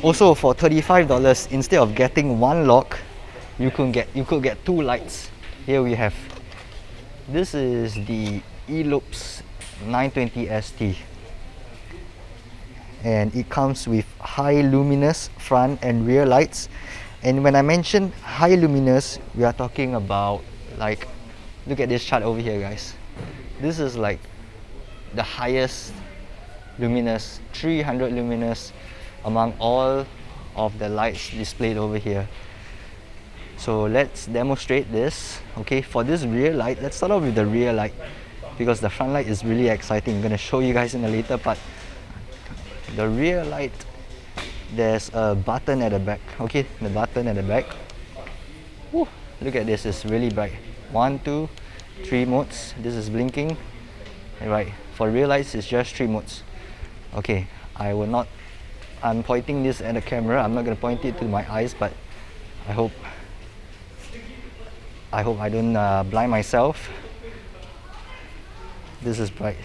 Also, for $35, instead of getting one lock, you could get two lights. Here we have, this is the Elopes 920 ST, and it comes with high luminous front and rear lights. And when I mention high luminous, we are talking about, like, look at this chart over here, guys. This is like the highest luminous, 300 luminous among all of the lights displayed over here. So let's demonstrate this. Okay, for this rear light, let's start off with the rear light because the front light is really exciting. I'm gonna show you guys in a later part. The rear light, there's a button at the back. Okay, the button at the back. Woo, look at this, it's really bright. 1, 2, 3 modes. This is blinking. Right, for rear lights, it's just 3 modes. Okay, I'm pointing this at the camera. I'm not gonna point it to my eyes, but I hope I don't blind myself. This is bright.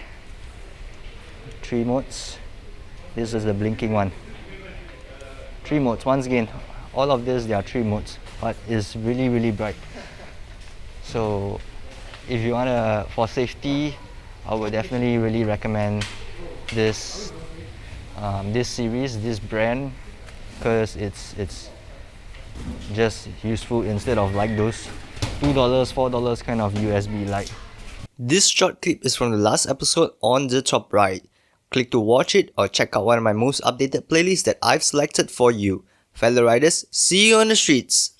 3 modes. This is the blinking one. 3 modes. Once again, all of this, there are 3 modes, but it's really bright. So if you wanna, for safety, I would definitely really recommend this series, this brand, because it's just useful instead of like those $2, $4 kind of USB light. This short clip is from the last episode on the top right. Click to watch it or check out one of my most updated playlists that I've selected for you. Fellow riders, see you on the streets!